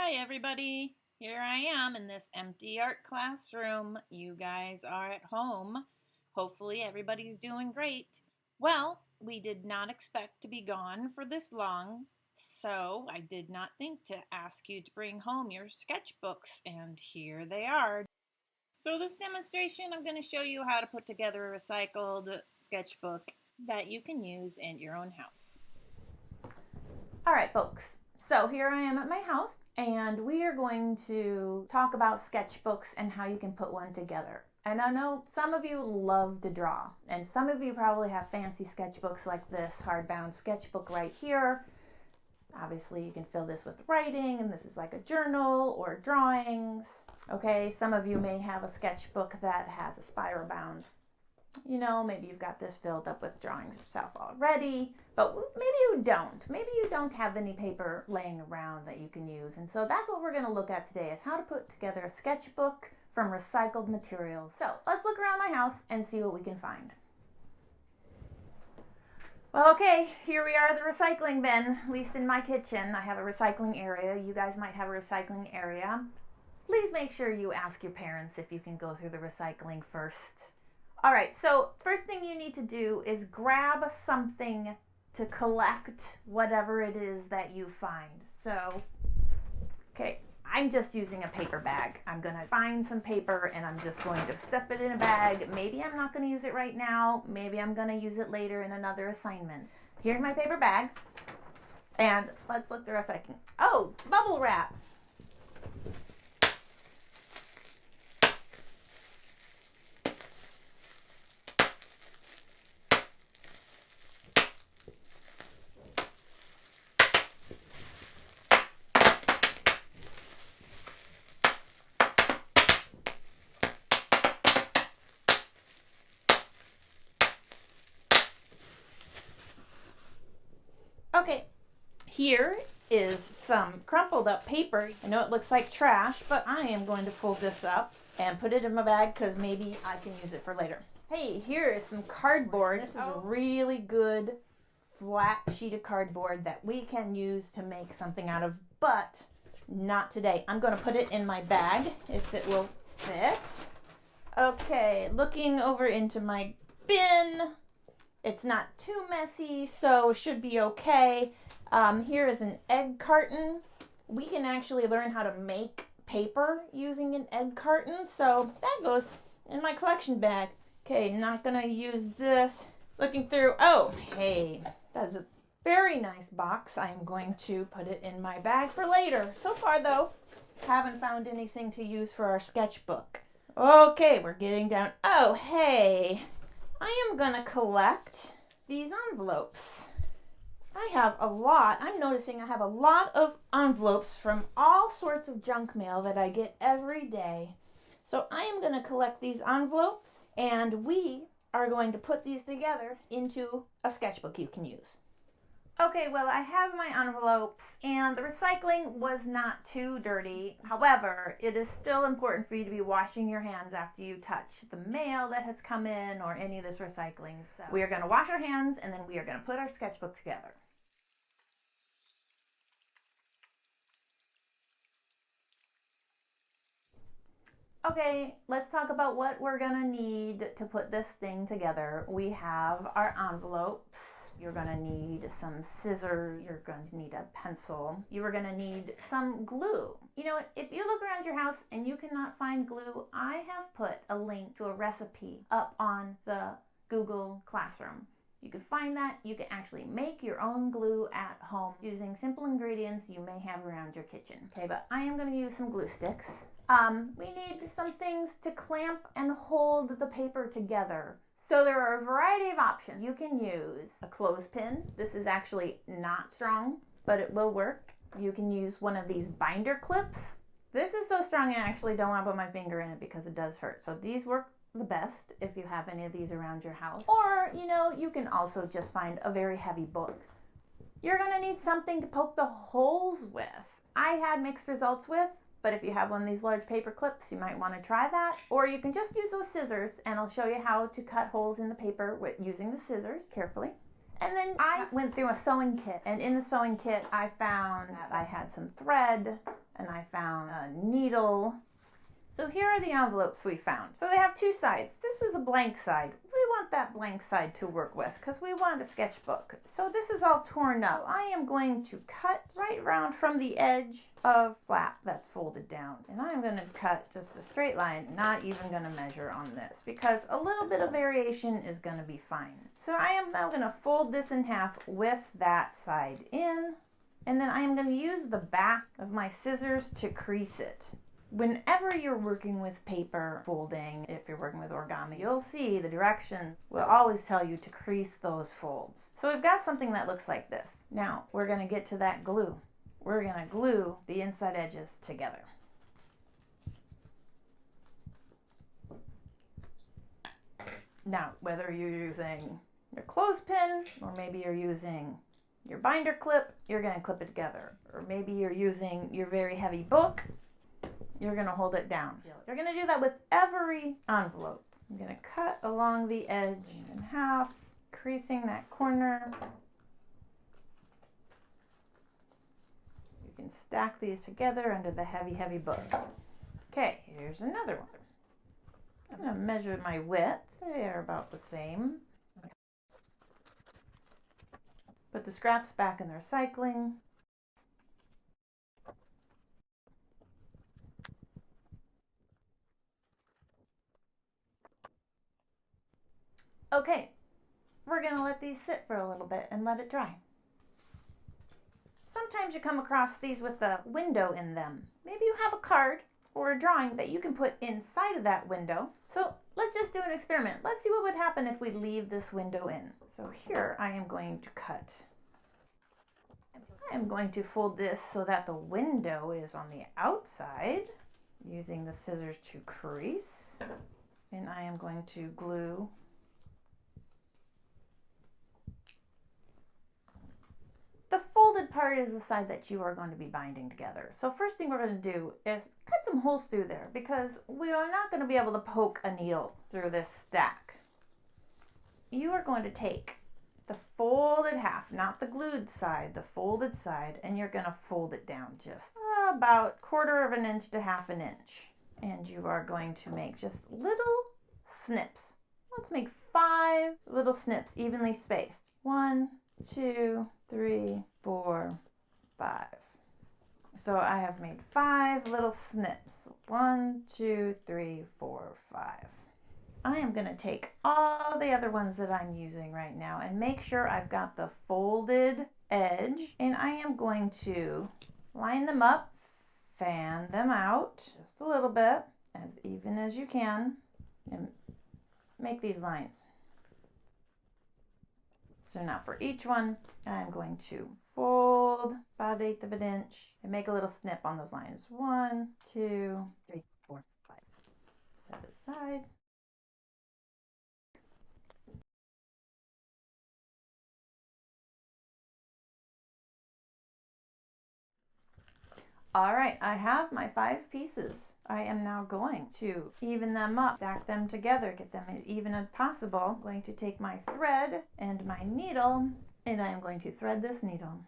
Hi everybody, here I am in this empty art classroom. You guys are at home. Hopefully everybody's doing great. Well, we did not expect to be gone for this long, so I did not think to ask you to bring home your sketchbooks, and here they are. So this demonstration, I'm going to show you how to put together a recycled sketchbook that you can use in your own house. All right, folks, so here I am at my house, and we are going to talk about sketchbooks and how you can put one together. And I know some of you love to draw, and some of you probably have fancy sketchbooks like this hardbound sketchbook right here. Obviously, you can fill this with writing, and this is like a journal or drawings. Okay, some of you may have a sketchbook that has a spiral bound. You know, maybe you've got this filled up with drawings yourself already, but maybe you don't. Maybe you don't have any paper laying around that you can use. And so that's what we're going to look at today, is how to put together a sketchbook from recycled materials. So let's look around my house and see what we can find. Well, okay, here we are at the recycling bin, at least in my kitchen. I have a recycling area. You guys might have a recycling area. Please make sure you ask your parents if you can go through the recycling first. All right, so first thing you need to do is grab something to collect whatever it is that you find. So, okay, I'm just using a paper bag. I'm gonna find some paper and I'm just going to stuff it in a bag. Maybe I'm not gonna use it right now. Maybe I'm gonna use it later in another assignment. Here's my paper bag. And let's look the recycling. Oh, bubble wrap. Okay, here is some crumpled up paper. I know it looks like trash, but I am going to fold this up and put it in my bag because maybe I can use it for later. Hey, here is some cardboard. This is a really good flat sheet of cardboard that we can use to make something out of, but not today. I'm going to put it in my bag if it will fit. Okay, looking over into my bin. It's not too messy, so should be okay. Here is an egg carton. We can actually learn how to make paper using an egg carton, so that goes in my collection bag. Okay, not gonna use this. Looking through, oh, hey, that's a very nice box. I am going to put it in my bag for later. So far, though, haven't found anything to use for our sketchbook. Okay, we're getting down. Oh, hey. I am going to collect these envelopes. I have a lot. I'm noticing I have a lot of envelopes from all sorts of junk mail that I get every day. So I am going to collect these envelopes, and we are going to put these together into a sketchbook you can use. Okay, well, I have my envelopes, and the recycling was not too dirty. However, it is still important for you to be washing your hands after you touch the mail that has come in or any of this recycling. So we are going to wash our hands, and then we are going to put our sketchbook together. Okay, let's talk about what we're going to need to put this thing together. We have our envelopes. You're going to need some scissors. You're going to need a pencil. You are going to need some glue. You know what? If you look around your house and you cannot find glue, I have put a link to a recipe up on the Google Classroom. You can find that. You can actually make your own glue at home using simple ingredients you may have around your kitchen. Okay, but I am going to use some glue sticks. We need some things to clamp and hold the paper together. So there are a variety of options. You can use a clothespin. This is actually not strong, but it will work. You can use one of these binder clips. This is so strong I actually don't want to put my finger in it because it does hurt. So these work the best if you have any of these around your house. Or, you know, you can also just find a very heavy book. You're going to need something to poke the holes with. I had mixed results with, but if you have one of these large paper clips, you might want to try that. Or you can just use those scissors, and I'll show you how to cut holes in the paper using the scissors carefully. And then I went through a sewing kit, and in the sewing kit, I found that I had some thread, and I found a needle. So here are the envelopes we found. So they have two sides. This is a blank side. We want that blank side to work with because we want a sketchbook. So this is all torn up. I am going to cut right around from the edge of flap that's folded down. And I'm going to cut just a straight line, not even going to measure on this because a little bit of variation is going to be fine. So I am now going to fold this in half with that side in. And then I am going to use the back of my scissors to crease it. Whenever you're working with paper folding, if you're working with origami, you'll see the direction will always tell you to crease those folds. So we've got something that looks like this. Now we're going to get to that glue. We're going to glue the inside edges together. Now, whether you're using your clothespin or maybe you're using your binder clip, you're going to clip it together. Or maybe you're using your very heavy book, you're going to hold it down. You're going to do that with every envelope. I'm going to cut along the edge in half, creasing that corner. You can stack these together under the heavy, heavy book. Okay, here's another one. I'm going to measure my width. They are about the same. Put the scraps back in the recycling. Okay, we're going to let these sit for a little bit and let it dry. Sometimes you come across these with a window in them. Maybe you have a card or a drawing that you can put inside of that window. So let's just do an experiment. Let's see what would happen if we leave this window in. So here I am going to cut. I am going to fold this so that the window is on the outside, using the scissors to crease. And I am going to glue the folded part is the side that you are going to be binding together. So first thing we're going to do is cut some holes through there because we are not going to be able to poke a needle through this stack. You are going to take the folded half, not the glued side, the folded side, and you're going to fold it down just about 1/4 of an inch to 1/2 an inch. And you are going to make just little snips. Let's make 5 little snips evenly spaced. 1, 2, 3, 4, 5. So I have made 5 little snips. 1, 2, 3, 4, 5. I am going to take all the other ones that I'm using right now and make sure I've got the folded edge, and I am going to line them up, fan them out just a little bit, as even as you can, and make these lines. So now for each one, I'm going to fold about 1/8 of an inch and make a little snip on those lines. 1, 2, 3, 4, 5. Other side. All right, I have my 5 pieces. I am now going to even them up, stack them together, get them as even as possible. I'm going to take my thread and my needle, and I am going to thread this needle.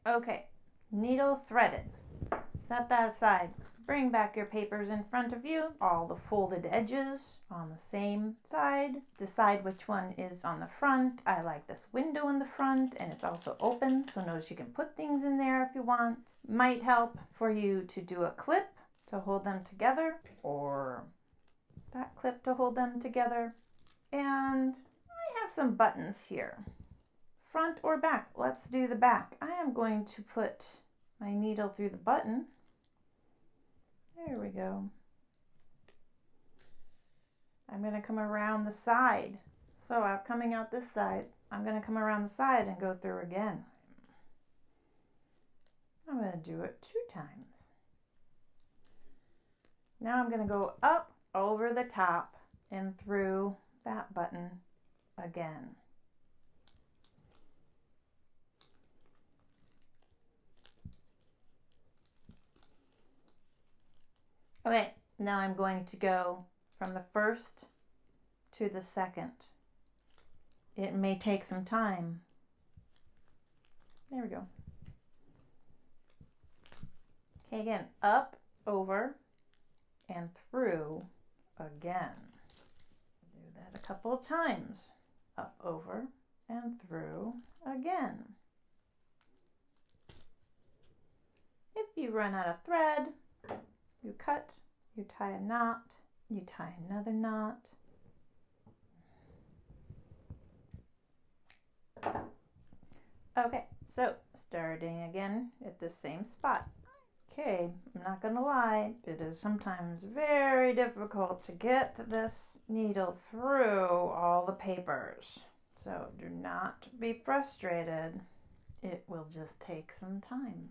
Okay, needle threaded. Set that aside. Bring back your papers in front of you, all the folded edges on the same side. Decide which one is on the front. I like this window in the front, and it's also open, so notice you can put things in there if you want. Might help for you to do a clip to hold them together, or that clip to hold them together. And I have some buttons here. Front or back? Let's do the back. I am going to put my needle through the button. There we go. I'm going to come around the side. So I'm coming out this side. I'm going to come around the side and go through again. I'm going to do it 2 times. Now I'm going to go up over the top and through that button again. Okay, now I'm going to go from the first to the second. It may take some time. There we go. Okay, again, up, over, and through again. Do that a couple of times. Up, over, and through again. If you run out of thread, you cut, you tie a knot, you tie another knot. Okay, so starting again at the same spot. Okay, I'm not gonna lie, it is sometimes very difficult to get this needle through all the papers. So do not be frustrated. It will just take some time.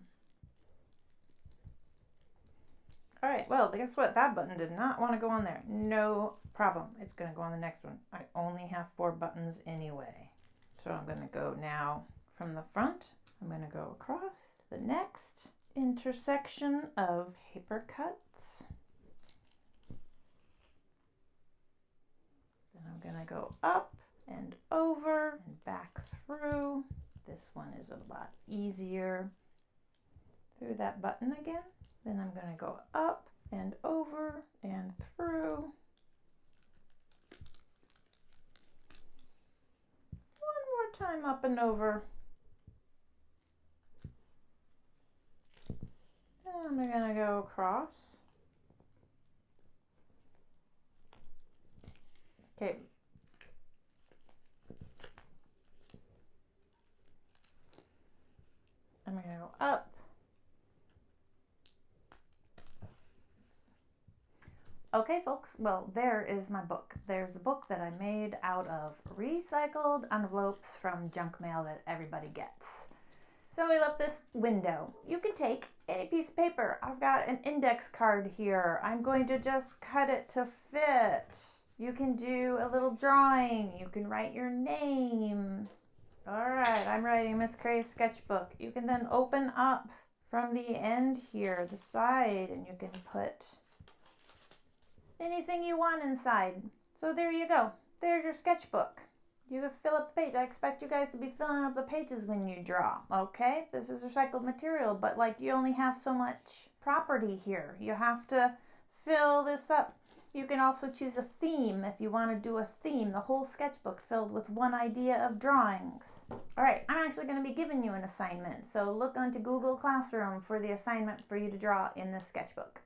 All right, well, guess what? That button did not want to go on there. No problem. It's going to go on the next one. I only have 4 buttons anyway. So I'm going to go now from the front. I'm going to go across the next intersection of paper cuts. Then I'm going to go up and over and back through. This one is a lot easier. Through that button again. Then I'm going to go up and over and through. One more time up and over. And I'm going to go across. Okay. I'm going to go up. Okay, folks, well, there is my book. There's the book that I made out of recycled envelopes from junk mail that everybody gets. So we left this window. You can take any piece of paper. I've got an index card here. I'm going to just cut it to fit. You can do a little drawing. You can write your name. All right, I'm writing Miss Cray's sketchbook. You can then open up from the end here, the side, and you can put anything you want inside. So there you go. There's your sketchbook. You can fill up the page. I expect you guys to be filling up the pages when you draw, okay? This is recycled material, but like you only have so much property here. You have to fill this up. You can also choose a theme if you want to do a theme, the whole sketchbook filled with one idea of drawings. All right, I'm actually going to be giving you an assignment, so look onto Google Classroom for the assignment for you to draw in this sketchbook.